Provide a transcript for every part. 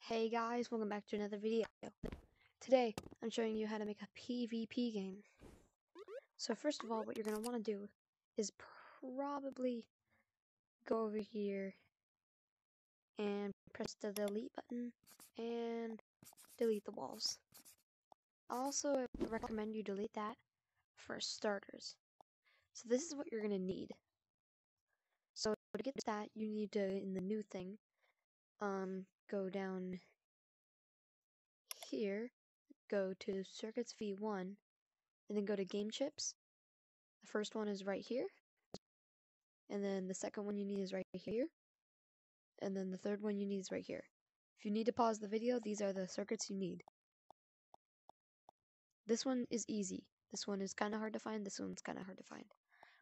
Hey guys, welcome back to another video. Today, I'm showing you how to make a PvP game. So first of all, what you're going to want to do is probably go over here and press the delete button and delete the walls. Also, I recommend you delete that for starters. So this is what you're going to need. So to get that, you need to, in the new thing, go down here, go to Circuits V1, and then go to Game Chips. The first one is right here, and then the second one you need is right here, and then the third one you need is right here. If you need to pause the video, these are the circuits you need. This one is easy. This one is kind of hard to find. This one's kind of hard to find.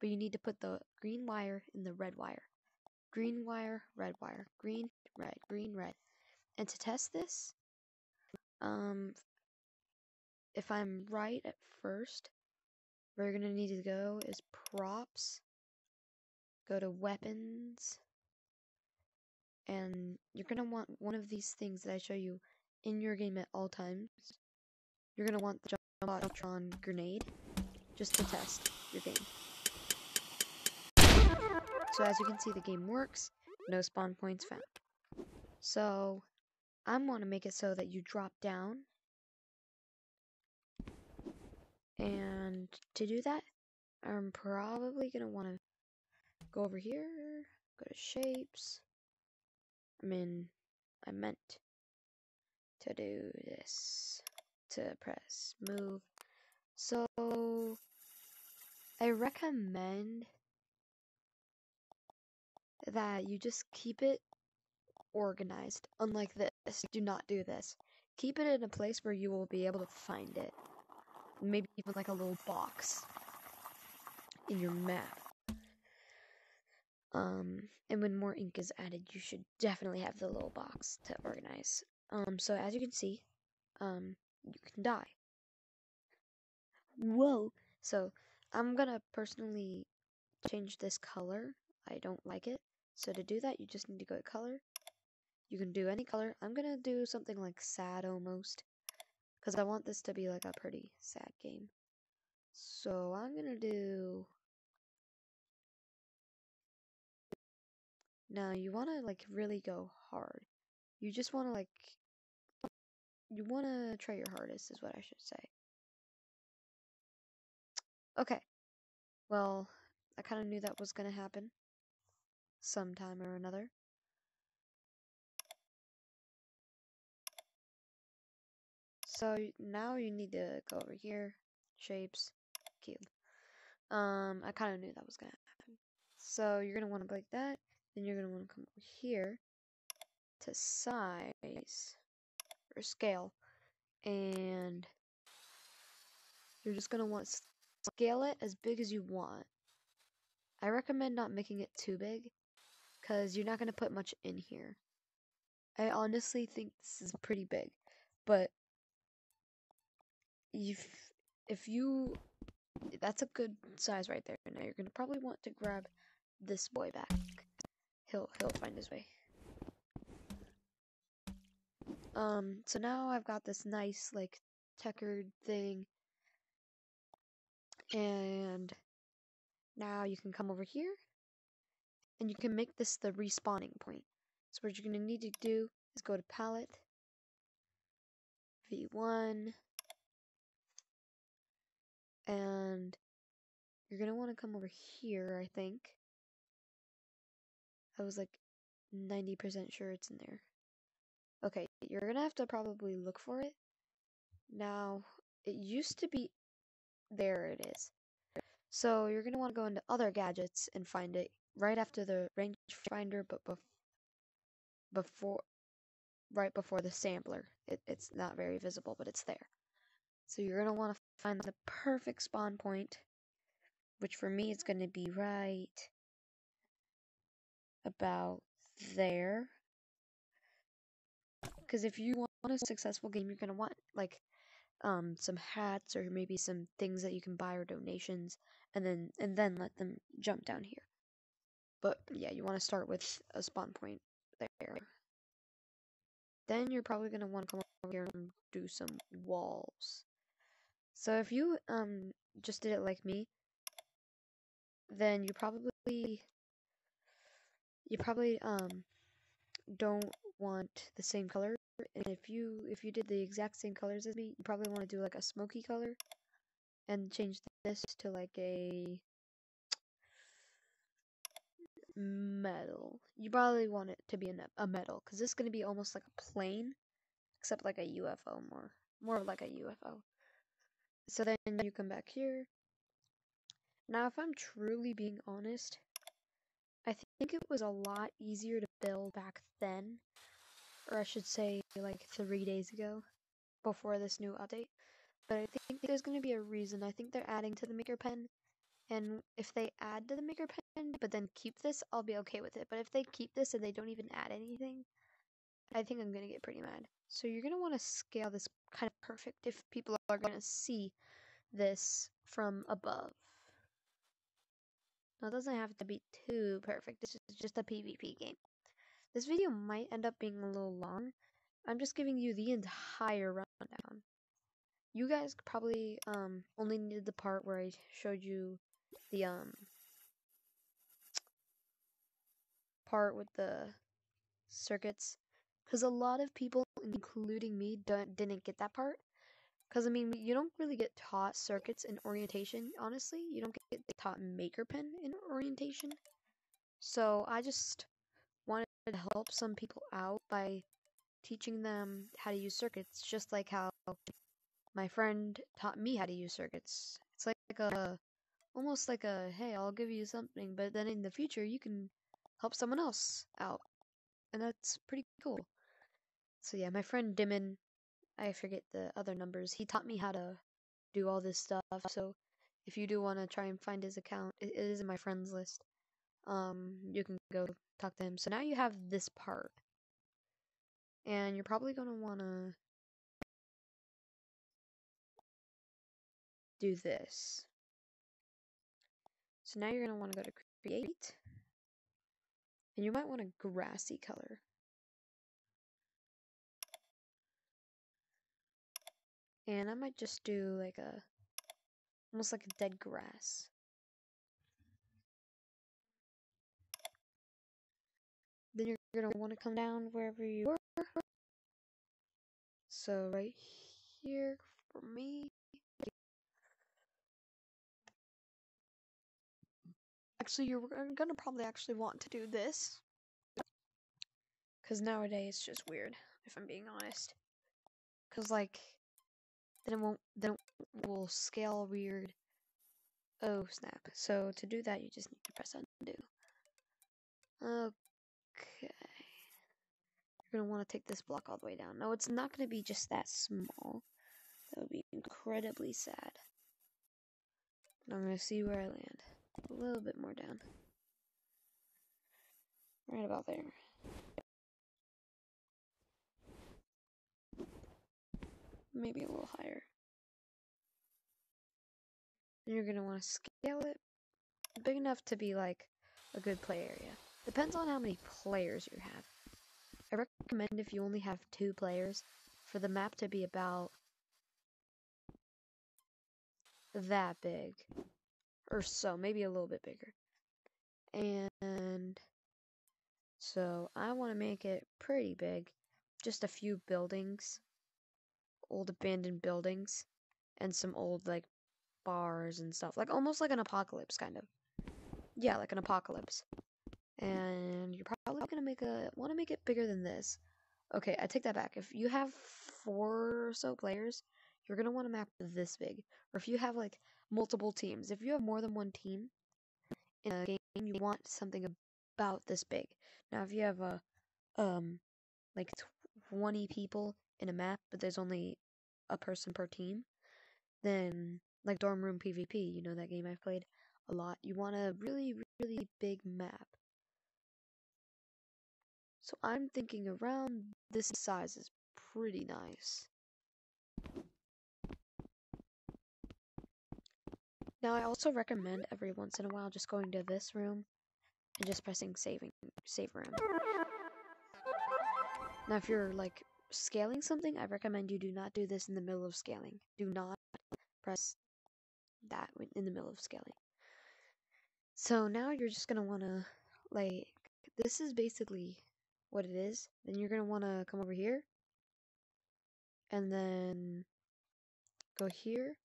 But you need to put the green wire in the red wire. Green wire, red wire. Green, red, green, red. And to test this, if I'm right at first, where you're going to need to go is props. Go to weapons. And you're going to want one of these things that I show you in your game at all times. You're going to want the Jumbotron grenade just to test your game. So as you can see, the game works. No spawn points found. So I want to make it so that you drop down. And to do that, I'm probably going to want to go over here, go to shapes. I meant to do this, to press move. So I recommend that you just keep it organized. Unlike this, do not do this. Keep it in a place where you will be able to find it. Maybe even like a little box in your map. And when more ink is added, you should definitely have the little box to organize. So as you can see, you can die. Whoa! So I'm gonna personally change this color. I don't like it. So to do that, you just need to go to color. You can do any color. I'm gonna do something like sad almost, because I want this to be like a pretty sad game. So I'm gonna do... Now you wanna like really go hard. You just wanna like... You wanna try your hardest is what I should say. Okay. Well, I kinda knew that was gonna happen. Sometime or another. So now you need to go over here, shapes, cube. I kind of knew that was gonna happen. So you're gonna want to like that, then you're gonna want to come over here to size or scale, and you're just gonna want to scale it as big as you want. I recommend not making it too big, because you're not gonna put much in here. I honestly think this is pretty big, but if you that's a good size right there. Now you're gonna probably want to grab this boy back. He'll find his way. So now I've got this nice like checkered thing, and now you can come over here, and you can make this the respawning point. So what you're gonna need to do is go to palette, V1, and you're gonna want to come over here. I think I was like 90% sure it's in there. Okay, you're gonna have to probably look for it. Now, it used to be... There it is. So you're gonna want to go into other gadgets and find it right after the rangefinder, but right before the sampler. It's not very visible, but it's there. So you're gonna want to find the perfect spawn point, which for me is gonna be right about there. Because if you want a successful game, you're gonna want like some hats or maybe some things that you can buy or donations, and then let them jump down here. But yeah, you want to start with a spawn point there. then you're probably going to want to come over here and do some walls. So if you just did it like me, then you probably don't want the same color. And if you did the exact same colors as me, you probably want to do like a smoky color and change this to like a metal. You probably want it to be a metal, because this is going to be almost like a plane, except like a UFO, more like a UFO. So then you come back here. Now, if I'm truly being honest, I think it was a lot easier to build back then, or I should say like 3 days ago, before this new update. But I think there's going to be a reason. I think they're adding to the Maker Pen, and if they add to the Maker Pen, but then keep this, I'll be okay with it. But if they keep this and they don't even add anything, I think I'm going to get pretty mad. So you're going to want to scale this kind of perfect if people are going to see this from above. Now, it doesn't have to be too perfect. This is just a PvP game. This video might end up being a little long. I'm just giving you the entire rundown. You guys probably only needed the part where I showed you the part with the circuits, because a lot of people, including me, didn't get that part. Because I mean, you don't really get taught circuits in orientation. Honestly, you don't get taught Maker Pen in orientation. So I just wanted to help some people out by teaching them how to use circuits, just like how my friend taught me how to use circuits. It's like almost like a, hey, I'll give you something, but then in the future you can help someone else out. And that's pretty cool. So yeah, my friend Dimon, I forget the other numbers, he taught me how to do all this stuff. So if you do want to try and find his account, it is in my friends list. You can go talk to him. So now you have this part. And you're probably going to want to do this. So now you're going to want to go to create. And you might want a grassy color. And I might just do like almost like a dead grass. Then you're going to want to come down wherever you are. So right here for me. Actually, you're going to probably actually want to do this. Because nowadays it's just weird, if I'm being honest. Because like, then it will scale weird. Oh snap. So to do that, you just need to press undo. Okay. You're going to want to take this block all the way down. No, it's not going to be just that small. That would be incredibly sad. And I'm going to see where I land. A little bit more down. Right about there. Maybe a little higher. And you're going to want to scale it big enough to be like a good play area. Depends on how many players you have. I recommend, if you only have 2 players, for the map to be about that big. Or so, maybe a little bit bigger. And so I want to make it pretty big. Just a few buildings. Old abandoned buildings. And some old like bars and stuff. Like almost like an apocalypse kind of. Yeah, like an apocalypse. And you're probably gonna want to make it bigger than this. Okay, I take that back. If you have 4 or so players, you're gonna want to map this big. Or if you have like multiple teams, if you have more than one team in a game, you want something about this big. Now, if you have like 20 people in a map, but there's only a person per team, then like Dorm Room PvP, you know that game I've played a lot. You want a really, really big map. So I'm thinking around this size is pretty nice. Now I also recommend every once in a while just going to this room and just pressing save room. Now if you're like scaling something, I recommend you do not do this in the middle of scaling. Do not press that in the middle of scaling. So now you're just gonna wanna, like, this is basically what it is. Then you're gonna wanna come over here, and then go here,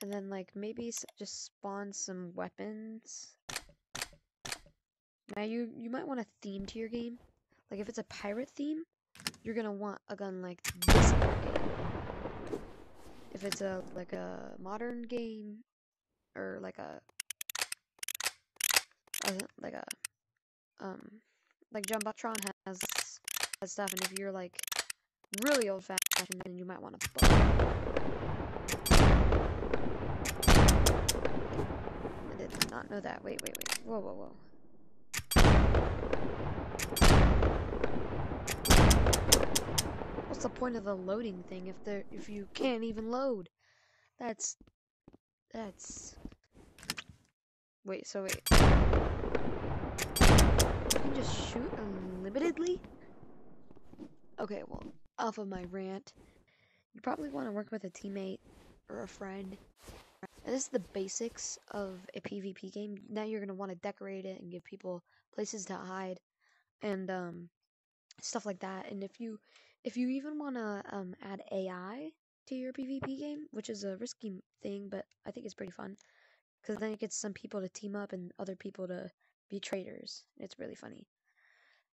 and then like maybe just spawn some weapons. Now you might want a theme to your game. Like if it's a pirate theme, you're gonna want a gun like this in your game. If it's a modern game, or like like Jumbotron has stuff, and if you're like really old fashioned, then you might want a bow. I did not know that. Wait. Whoa. What's the point of the loading thing if you can't even load? That's wait. You can just shoot unlimitedly? Okay, well, off of my rant, you probably want to work with a teammate or a friend. And this is the basics of a PvP game. Now you're gonna want to decorate it and give people places to hide and stuff like that. And if you even want to add AI to your PvP game, which is a risky thing, but I think it's pretty fun, because then it gets some people to team up and other people to be traitors. It's really funny.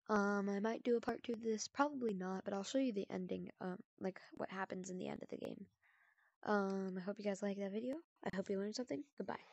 I might do a part 2 of this, probably not, but I'll show you the ending, like what happens in the end of the game. I hope you guys like that video. I hope you learned something. Goodbye.